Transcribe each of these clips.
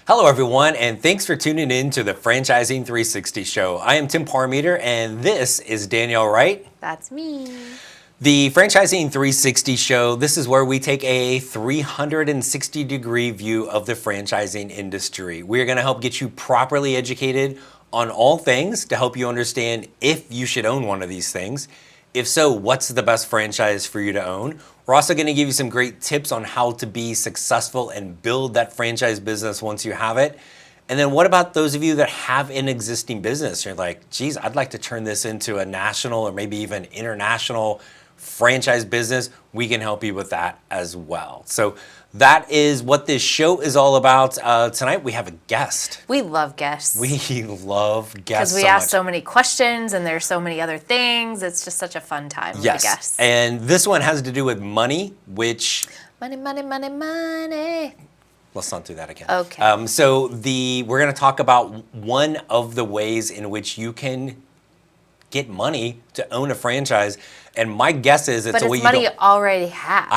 Hello everyone, and thanks for tuning in to the Franchising 360 show. I am Tim Parmeter, and this is Danielle Wright. That's me. The Franchising 360 show, this is where we take a 360-degree view of the franchising industry. We're going to help get you properly educated on all things to help you understand if you should own one of these things. If so, what's the best franchise for you to own? We're also going to give you some great tips on how to be successful and build that franchise business once you have it. And then what about those of you that have an existing business? You're like, geez, I'd like to turn this into a national or maybe even international franchise business. We can help you with that as well. So that is what this show is all about. Tonight we have a guest. We love guests. We love guests because we ask so many questions and there's so many other things. It's just such a fun time with the guests. And this one has to do with money, which... Money. Let's not do that again. Okay. We're going to talk about one of the ways in which you can get money to own a franchise. And my guess is it's a way you money you already have.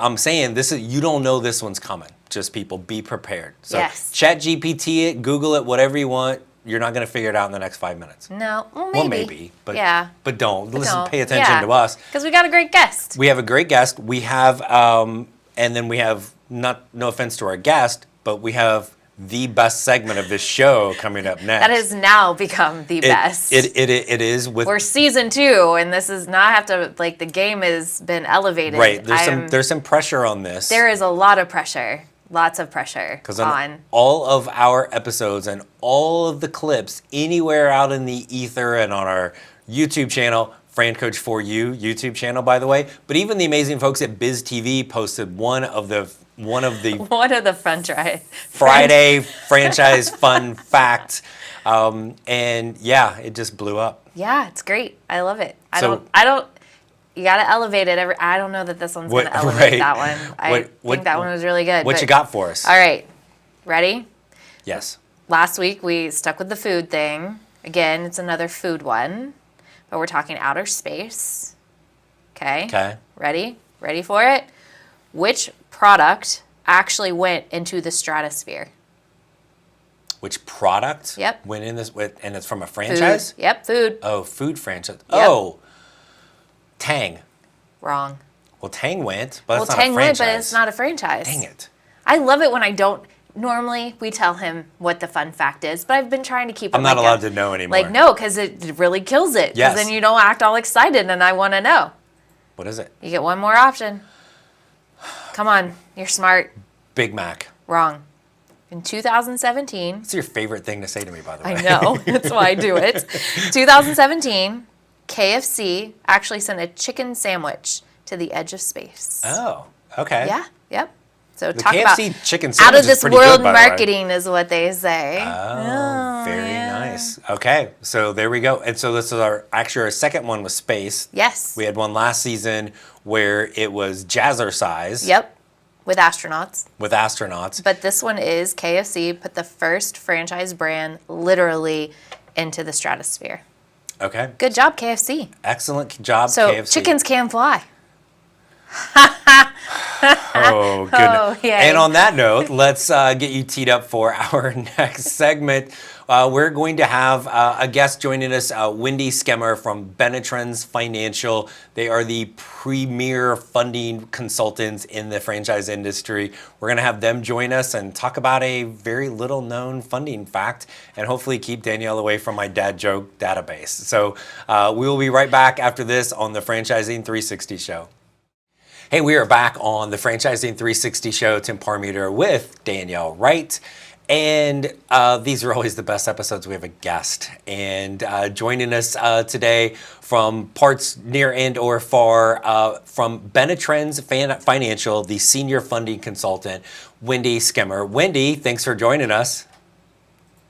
I'm saying this is, you don't know this one's coming. Just people be prepared. So yes. Chat GPT it, Google it, whatever you want. You're not going to figure it out in the next 5 minutes. No, well maybe. Well, maybe, but don't. Pay attention to us. Because we got a great guest. We have a great guest. We have, and then we have, no offense to our guest, but we have the best segment of this show coming up next. That has now become the best. It is. We're season 2, and this is not the game has been elevated. Right. There's some pressure on this. There is a lot of pressure. Lots of pressure on all of our episodes and all of the clips anywhere out in the ether and on our YouTube channel, Fran Coach for You YouTube channel, by the way. But even the amazing folks at BizTV posted one of the Friday franchise fun facts, and yeah, it just blew up. Yeah, it's great. I love it. I don't. You gotta elevate it. I don't know that this one's gonna elevate that one. I think that one was really good. What you got for us? All right, ready? Yes. Last week we stuck with the food thing. Again, it's another food one, but we're talking outer space. Okay. Okay. Ready? Ready for it? Which product actually went into the stratosphere? Which product? Yep. Went in this, and it's from a franchise? Food. Yep, food. Oh, food franchise. Yep. Oh, Tang. Wrong. Well, Tang went, but it's not Tang a franchise. Went, but it's not a franchise. Dang it. I love it when I don't. Normally, we tell him what the fun fact is, but I've been trying to keep it. I'm not allowed to know anymore. No, because it really kills it. Yes. Then you don't act all excited, and I want to know. What is it? You get one more option. Come on, you're smart. Big Mac. Wrong. In 2017. What's your favorite thing to say to me, by the way? I know. That's why I do it. 2017, KFC actually sent a chicken sandwich to the edge of space. Oh, okay. Yeah, yep. So the talk KFC about chicken sandwich out of this is pretty world good, by the way. marketing is what they say. Oh, very nice. Okay, so there we go. And so this is our second one was space. Yes. We had one last season where it was jazzercise. Yep, with astronauts. With astronauts. But this one is KFC put the first franchise brand literally into the stratosphere. Okay. Good job, KFC. Excellent job, so KFC. So chickens can fly. Oh, goodness. Oh, yeah. And on that note, let's get you teed up for our next segment. We're going to have a guest joining us, Wendy Skimmer from Benetrends Financial. They are the premier funding consultants in the franchise industry. We're going to have them join us and talk about a very little known funding fact and hopefully keep Danielle away from my dad joke database. So we will be right back after this on the Franchising 360 show. Hey, we are back on the Franchising 360 show. Tim Parmeter with Danielle Wright. And these are always the best episodes. We have a guest. And joining us today from parts near and or far, from Benetrends Financial, the senior funding consultant, Wendy Skimmer. Wendy, thanks for joining us.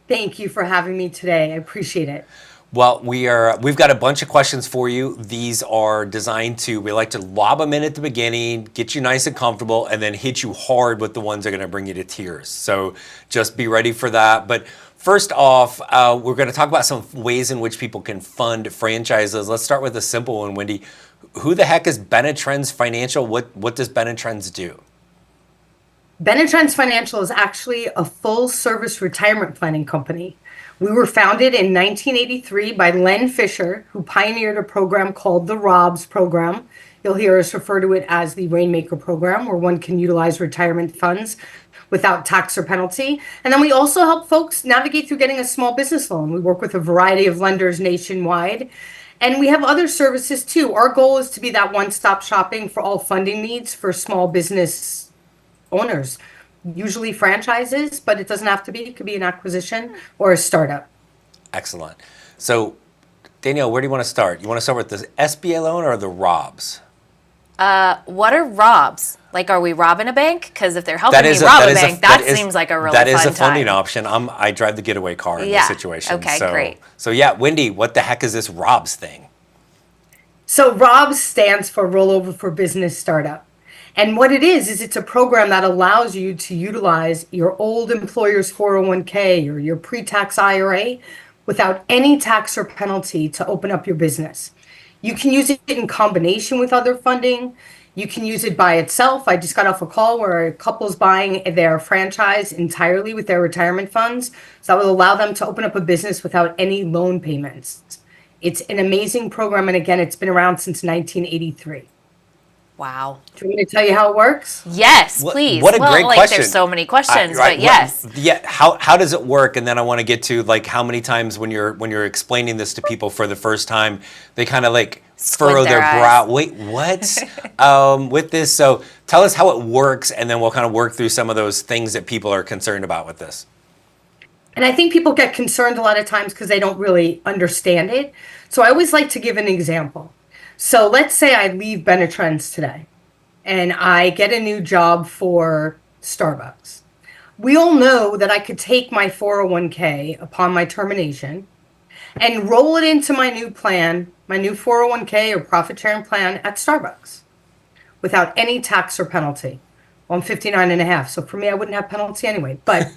Thank you for having me today. I appreciate it. Well, we've got a bunch of questions for you. These are designed we like to lob them in at the beginning, get you nice and comfortable, and then hit you hard with the ones that are going to bring you to tears. So just be ready for that. But first off, we're going to talk about some ways in which people can fund franchises. Let's start with a simple one, Wendy. Who the heck is Benetrends Financial? What does Benetrends do? Benetrends Financial is actually a full-service retirement planning company. We were founded in 1983 by Len Fisher, who pioneered a program called the ROBS program. You'll hear us refer to it as the Rainmaker program, where one can utilize retirement funds without tax or penalty. And then we also help folks navigate through getting a small business loan. We work with a variety of lenders nationwide. And we have other services too. Our goal is to be that one-stop shopping for all funding needs for small business owners, usually franchises, but it doesn't have to be. It could be an acquisition or a startup. Excellent. So, Danielle, where do you want to start? You want to start with the SBA loan or the ROBS? What are ROBS? Like, are we robbing a bank? Because if they're helping me rob a bank, that seems like a really fun time. That is a funding option. I drive the getaway car in this situation. Okay, great. So yeah, Wendy, what the heck is this ROBS thing? So ROBS stands for Rollover for Business Startup. And what it is it's a program that allows you to utilize your old employer's 401k or your pre-tax IRA without any tax or penalty to open up your business. You can use it in combination with other funding. You can use it by itself. I just got off a call where a couple's buying their franchise entirely with their retirement funds. So that will allow them to open up a business without any loan payments. It's an amazing program. And again, it's been around since 1983. Wow. Do you want me to tell you how it works? Yes, please. What a great question. There's so many questions, but yes. How does it work? And then I want to get to like how many times when you're explaining this to people for the first time, they kind of like furrow their brow. Wait, what? With this. So tell us how it works, and then we'll kind of work through some of those things that people are concerned about with this. And I think people get concerned a lot of times because they don't really understand it. So I always like to give an example. So let's say I leave Benetrends today and I get a new job for Starbucks. We all know that I could take my 401k upon my termination and roll it into my new plan, my new 401k or profit sharing plan at Starbucks without any tax or penalty. Well, I'm 59 and a half, so for me, I wouldn't have penalty anyway. But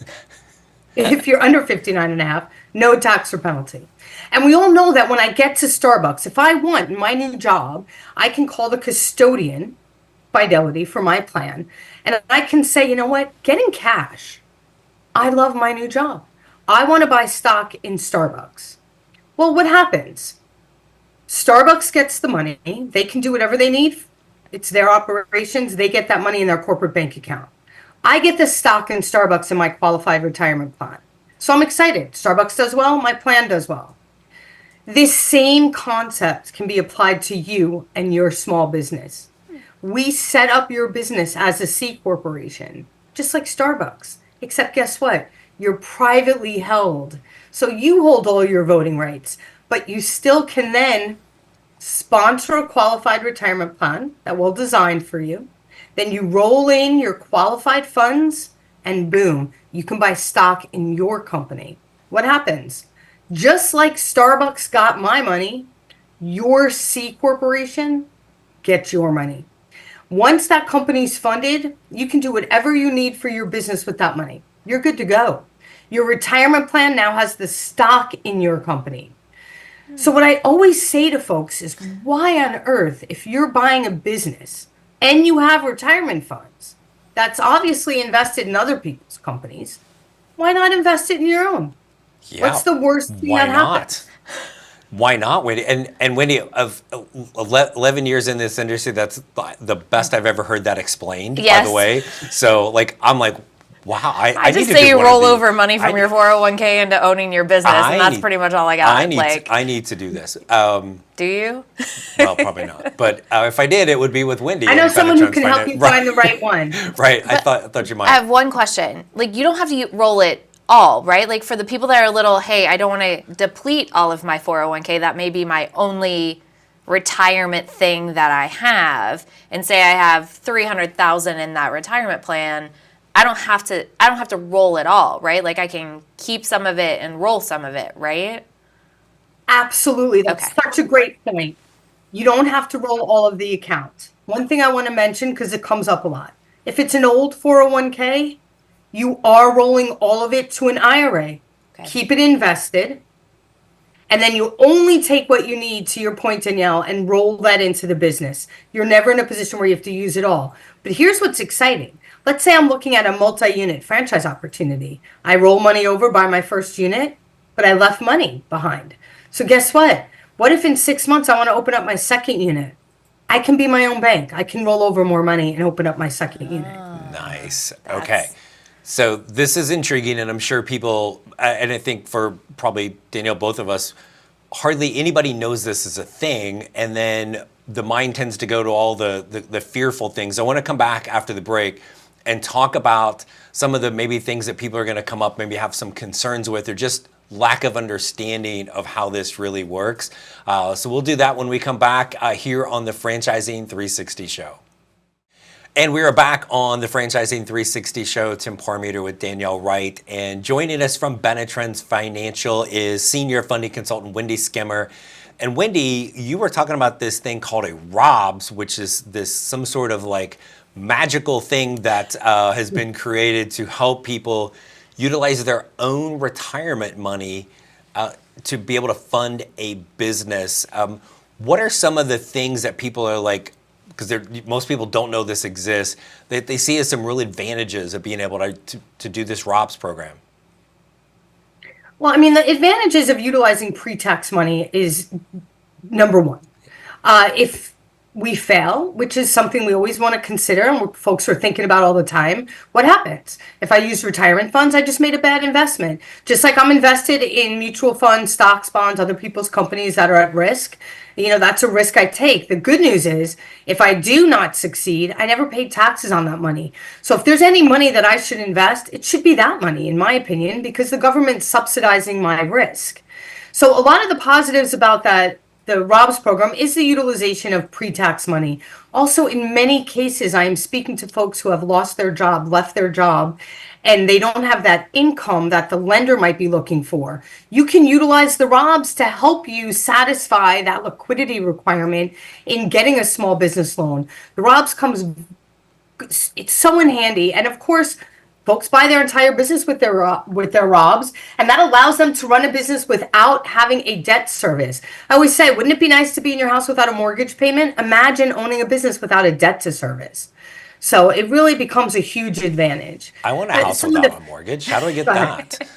if you're under 59 and a half, no tax or penalty. And we all know that when I get to Starbucks, if I want my new job, I can call the custodian, Fidelity, for my plan. And I can say, you know what, get in cash. I love my new job. I want to buy stock in Starbucks. Well, what happens? Starbucks gets the money. They can do whatever they need. It's their operations. They get that money in their corporate bank account. I get the stock in Starbucks in my qualified retirement plan. So I'm excited. Starbucks does well, my plan does well. This same concept can be applied to you and your small business. We set up your business as a C corporation, just like Starbucks, except guess what? You're privately held. So you hold all your voting rights, but you still can then sponsor a qualified retirement plan that we'll design for you. Then you roll in your qualified funds and boom, you can buy stock in your company. What happens? Just like Starbucks got my money, your C corporation gets your money. Once that company's funded, you can do whatever you need for your business with that money. You're good to go. Your retirement plan now has the stock in your company. So what I always say to folks is, why on earth, if you're buying a business and you have retirement funds that's obviously invested in other people's companies, why not invest it in your own? Yeah. What's the worst thing that happens? Why not, Wendy? And Wendy, of 11 years in this industry, that's the best I've ever heard that explained, by the way. So, I'm like, wow. I just say you roll over money from your 401k into owning your business, and that's pretty much all I got. I need to do this. Do you? Well, probably not. But if I did, it would be with Wendy. I know someone who can help you find the right one. Right. I thought you might. I have one question. You don't have to roll it all, right? For the people that are a little, hey, I don't want to deplete all of my 401k, that may be my only retirement thing that I have, and say I have 300,000 in that retirement plan, I don't have to roll it all, right? I can keep some of it and roll some of it, right? Absolutely. That's such a great point. You don't have to roll all of the accounts. One thing I want to mention, because it comes up a lot. If it's an old 401k, you are rolling all of it to an IRA. Okay. Keep it invested. And then you only take what you need, to your point, Danielle, and roll that into the business. You're never in a position where you have to use it all. But here's what's exciting. Let's say I'm looking at a multi-unit franchise opportunity. I roll money over, buy my first unit, but I left money behind. So guess what? What if in 6 months I want to open up my second unit? I can be my own bank. I can roll over more money and open up my second unit. Nice. Okay. So this is intriguing, and I'm sure people, and I think for probably Danielle, both of us, hardly anybody knows this is a thing, and then the mind tends to go to all the fearful things. I want to come back after the break and talk about some of the maybe things that people are going to come up, maybe have some concerns with, or just lack of understanding of how this really works. So we'll do that when we come back here on the Franchising 360 show. And we are back on the Franchising 360 show. Tim Parmeter with Danielle Wright. And joining us from Benetrends Financial is senior funding consultant Wendy Skimmer. And Wendy, you were talking about this thing called a ROBS, which is this some sort of like magical thing that has been created to help people utilize their own retirement money to be able to fund a business. What are some of the things that people are like, because most people don't know this exists, that they see as some real advantages of being able to do this ROBS program? Well, I mean, the advantages of utilizing pre-tax money is number one. If we fail, which is something we always want to consider and what folks are thinking about all the time, what happens? If I use retirement funds, I just made a bad investment. Just like I'm invested in mutual funds, stocks, bonds, other people's companies that are at risk. That's a risk I take. The good news is if I do not succeed, I never paid taxes on that money. So if there's any money that I should invest, it should be that money, in my opinion, because the government's subsidizing my risk. So a lot of the positives about that, the ROBS program, is the utilization of pre-tax money. Also, in many cases, I am speaking to folks who have lost their job, left their job, and they don't have that income that the lender might be looking for. You can utilize the ROBS to help you satisfy that liquidity requirement in getting a small business loan. The ROBS it's so in handy. And of course, folks buy their entire business with their ROBS, and that allows them to run a business without having a debt service. I always say, wouldn't it be nice to be in your house without a mortgage payment? Imagine owning a business without a debt to service. So it really becomes a huge advantage. I want a house without a mortgage. How do I get that?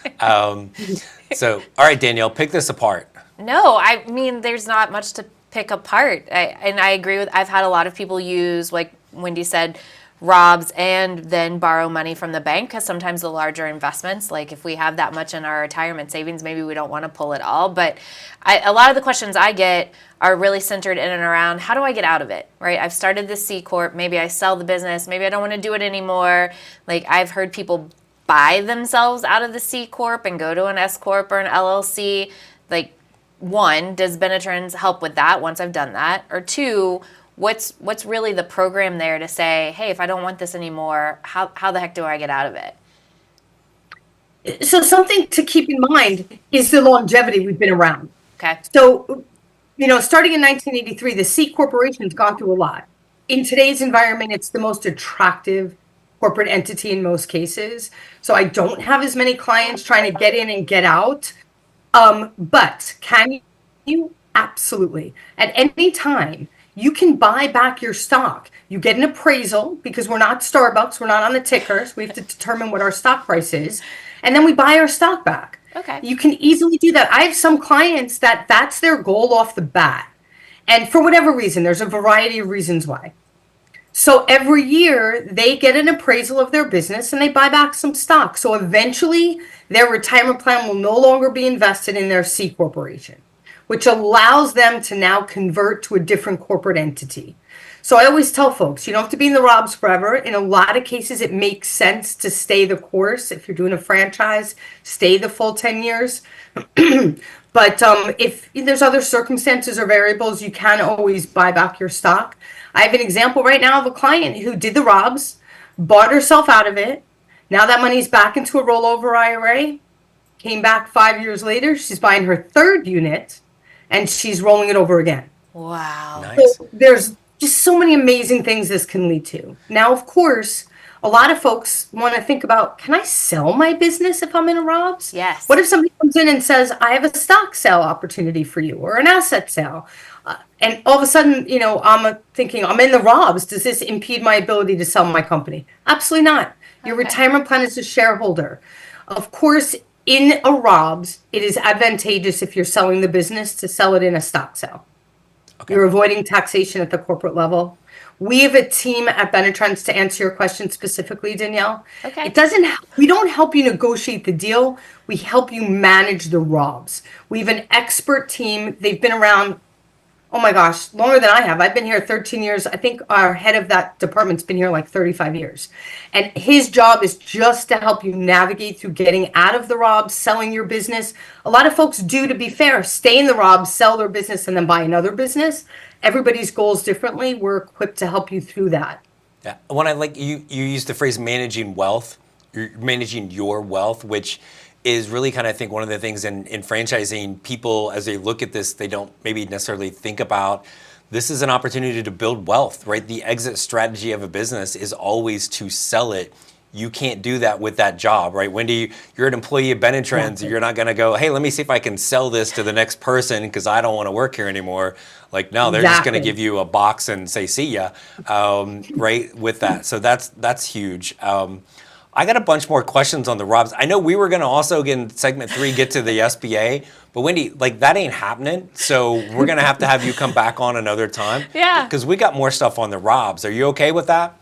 So, all right, Danielle, pick this apart. No, I mean, there's not much to pick apart. And I agree I've had a lot of people use, like Wendy said, ROBS and then borrow money from the bank, because sometimes the larger investments, like if we have that much in our retirement savings, maybe we don't want to pull it all. But a lot of the questions I get are really centered in and around, how do I get out of it, right? I've started this C Corp, maybe I sell the business, maybe I don't want to do it anymore. Like I've heard people buy themselves out of the C Corp and go to an S Corp or an LLC. Like, one, does Benetrends help with that once I've done that? Or two, what's really the program there to say, hey, if I don't want this anymore, how the heck do I get out of it? So something to keep in mind is the longevity we've been around. Okay. So, starting in 1983, the C Corporation's gone through a lot. In today's environment, it's the most attractive corporate entity in most cases. So I don't have as many clients trying to get in and get out. But can you? Absolutely. At any time, you can buy back your stock. You get an appraisal, because we're not Starbucks, we're not on the tickers. We have to determine what our stock price is. And then we buy our stock back. Okay. You can easily do that. I have some clients that's their goal off the bat. And for whatever reason, there's a variety of reasons why. So every year they get an appraisal of their business and they buy back some stock. So eventually their retirement plan will no longer be invested in their C Corporation, which allows them to now convert to a different corporate entity. So I always tell folks, you don't have to be in the ROBS forever. In a lot of cases, it makes sense to stay the course. If you're doing a franchise, stay the full 10 years. But if there's other circumstances or variables, you can always buy back your stock. I have an example right now of a client who did the ROBS, bought herself out of it. Now that money's back into a rollover IRA. Came back 5 years later, she's buying her third unit, and she's rolling it over again. Wow. Nice. So there's just so many amazing things this can lead to. Now, of course, A lot of folks want to think about, can I sell my business if I'm in a ROBS? Yes. What if somebody comes in and says, I have a stock sale opportunity for you or an asset sale? And all of a sudden, I'm thinking, I'm in the ROBS. Does this impede my ability to sell my company? Absolutely not. Your Okay. retirement plan is a shareholder. Of course, in a ROBS, it is advantageous if you're selling the business to sell it in a stock sale. Okay. You're avoiding taxation at the corporate level. We have a team at Benetrends to answer your question specifically, Danielle. Okay. We don't help you negotiate the deal. We help you manage the ROBS. We have an expert team. They've been around, oh my gosh, longer than I have. I've been here 13 years. I think our head of that department's been here like 35 years. And his job is just to help you navigate through getting out of the ROBS, selling your business. A lot of folks do, to be fair, stay in the ROBS, sell their business, and then buy another business. Everybody's goals differently. We're equipped to help you through that. Yeah. When I like you used the phrase managing wealth, you're managing your wealth, which is really kind of, I think, one of the things in franchising. People, as they look at this, they don't maybe necessarily think about this is an opportunity to build wealth, right? The exit strategy of a business is always to sell it. You can't do that with that job, right? Wendy, you're an employee of Benetrends. Exactly. You're not going to go, hey, let me see if I can sell this to the next person because I don't want to work here anymore. Like, no, they're just going to Exactly. give you a box and say, see ya, right, with that. So that's huge. I got a bunch more questions on the ROBS. I know we were going to also, in segment 3, get to the SBA, but Wendy, like, that ain't happening. So we're going to have you come back on another time. Yeah. Because we got more stuff on the ROBS. Are you okay with that?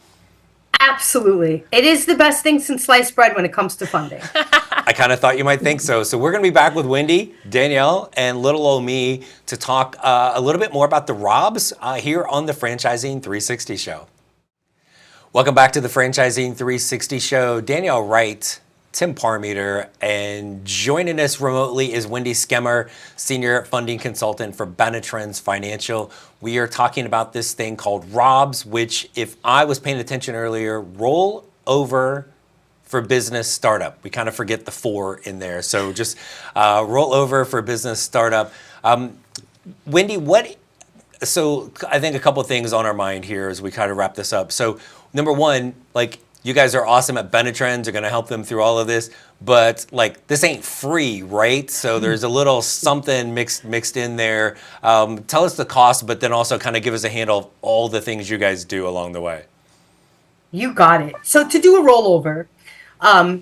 Absolutely. It is the best thing since sliced bread when it comes to funding. I kind of thought you might think so. So we're going to be back with Wendy, Danielle, and little old me to talk a little bit more about the ROBS here on the Franchising 360 Show. Welcome back to the Franchising 360 Show. Danielle Wright, Tim Parmeter, and joining us remotely is Wendy Skimmer, Senior Funding Consultant for Benetrends Financial. We are talking about this thing called ROBS, which, if I was paying attention earlier, Rollover for Business Startup. We kind of forget the 4 in there. So just Rollover for Business Startup. Wendy, so I think a couple of things on our mind here as we kind of wrap this up. So number one, like, you guys are awesome at Benetrends. You're going to help them through all of this, but like, this ain't free, right? So there's a little something mixed in there. Tell us the cost, but then also kind of give us a handle of all the things you guys do along the way. You got it. So to do a rollover,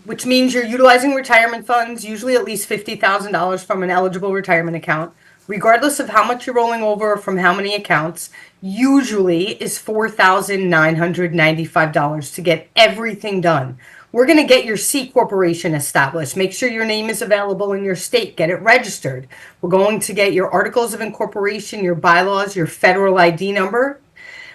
which means you're utilizing retirement funds, usually at least $50,000 from an eligible retirement account, regardless of how much you're rolling over from how many accounts, usually is $4,995 to get everything done. We're going to get your C corporation established. Make sure your name is available in your state. Get it registered. We're going to get your articles of incorporation, your bylaws, your federal ID number.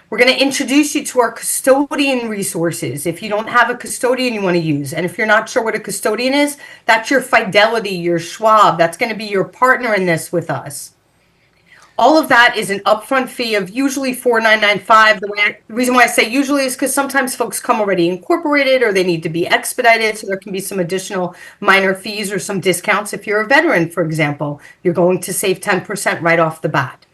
We're going to introduce you to our custodian resources if you don't have a custodian you want to use. And if you're not sure what a custodian is, that's your Fidelity, your Schwab. That's going to be your partner in this with us. All of that is an upfront fee of usually $4,995. The reason why I say usually is because sometimes folks come already incorporated or they need to be expedited. So there can be some additional minor fees or some discounts. If you're a veteran, for example, you're going to save 10% right off the bat.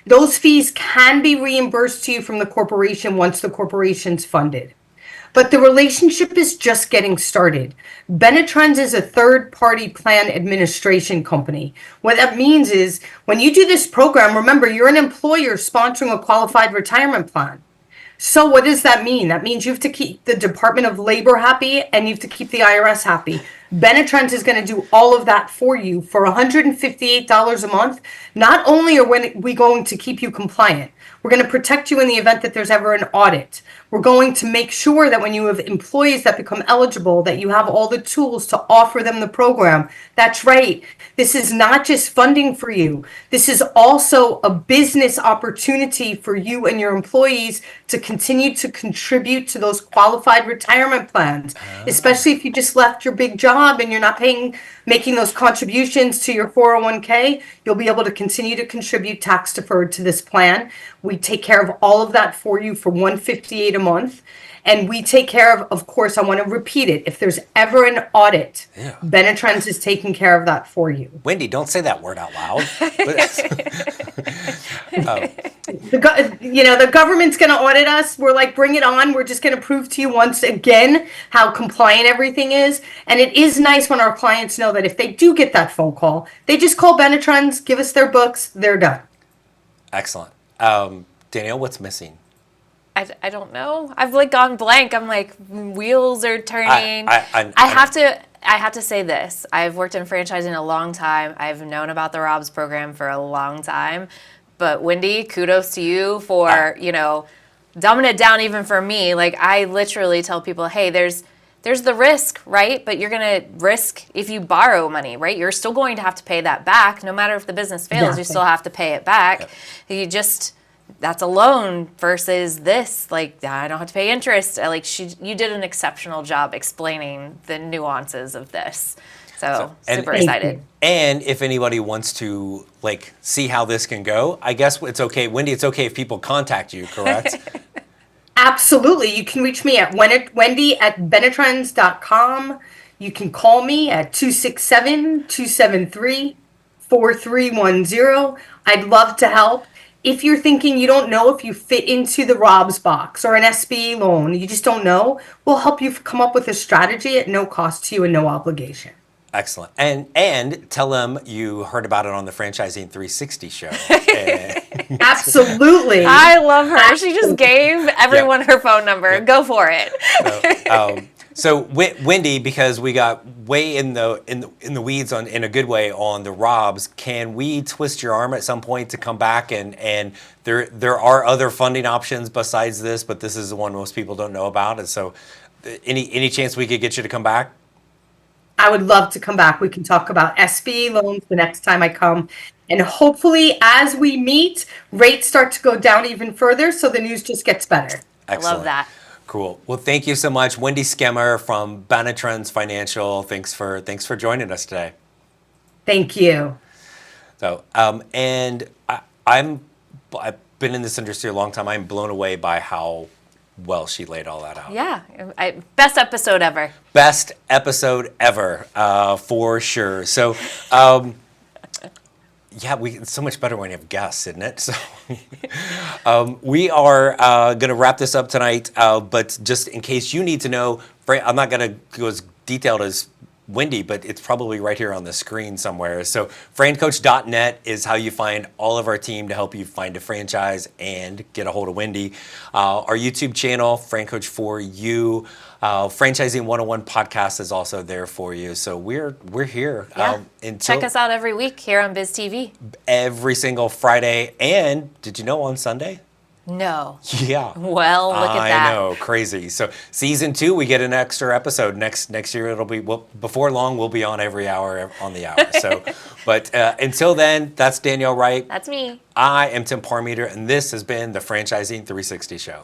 Those fees can be reimbursed to you from the corporation once the corporation's funded. But the relationship is just getting started. Benetrends is a third-party plan administration company. What that means is when you do this program, remember, you're an employer sponsoring a qualified retirement plan. So what does that mean? That means you have to keep the Department of Labor happy and you have to keep the IRS happy. Benetrends is going to do all of that for you for $158 a month. Not only are we going to keep you compliant, we're going to protect you in the event that there's ever an audit. We're going to make sure that when you have employees that become eligible, that you have all the tools to offer them the program. That's right. This is not just funding for you. This is also a business opportunity for you and your employees to continue to contribute to those qualified retirement plans, especially if you just left your big job job and you're not making those contributions to your 401k, you'll be able to continue to contribute tax deferred to this plan. We take care of all of that for you for $158 a month. And we take care of course, I want to repeat it. If there's ever an audit, Benetrends is taking care of that for you. Wendy, don't say that word out loud. The government's going to audit us. We're like, bring it on. We're just going to prove to you once again how compliant everything is. And it is nice when our clients know that if they do get that phone call, they just call Benetrends, give us their books, they're done. Excellent. Danielle, what's missing? I don't know. I've like gone blank. I'm like, wheels are turning. I have to say this. I've worked in franchising a long time. I've known about the ROBS program for a long time. But Wendy, kudos to you for, dumbing it down even for me. Like, I literally tell people, hey, there's the risk, right? But you're going to risk if you borrow money, right? You're still going to have to pay that back. No matter if the business fails, you still have to pay it back. That's a loan versus this. Like, I don't have to pay interest. You did an exceptional job explaining the nuances of this. So super excited. And if anybody wants to see how this can go, I guess it's okay. Wendy, it's okay if people contact you, correct? Absolutely. You can reach me at Wendy@Benetrends.com. You can call me at 267-273-4310. I'd love to help. If you're thinking you don't know if you fit into the ROBS box or an SBA loan, you just don't know, we'll help you come up with a strategy at no cost to you and no obligation. Excellent. And tell them you heard about it on the Franchising 360 show. Absolutely. I love her. She just gave everyone her phone number. Go for it. So Wendy, because we got way in the weeds in a good way on the ROBS, can we twist your arm at some point to come back and there are other funding options besides this, but this is the one most people don't know about, and so any chance we could get you to come back? I would love to come back. We can talk about SBA loans the next time I come. And hopefully, as we meet, rates start to go down even further, so the news just gets better. Excellent. I love that. Cool. Well, thank you so much, Wendy Skimmer from Benetrends Financial. Thanks for joining us today. Thank you. So, and I've been in this industry a long time. I'm blown away by how well she laid all that out. Yeah, best episode ever. Best episode ever, for sure. So, it's so much better when you have guests, isn't it? So, we are going to wrap this up tonight, but just in case you need to know, I'm not going to go as detailed as Wendy, but it's probably right here on the screen somewhere. So francoach.net is how you find all of our team to help you find a franchise and get a hold of Wendy. Our YouTube channel, Frank Coach for You. Franchising 101 podcast is also there for you. So we're here. Yeah. Check us out every week here on BizTV. Every single Friday. And did you know on Sunday? No. Yeah. Well, look at that. I know, crazy. So season 2, we get an extra episode. Next year, it'll be, before long, we'll be on every hour on the hour. So, but until then, that's Danielle Wright. That's me. I am Tim Parmeter, and this has been the Franchising 360 Show.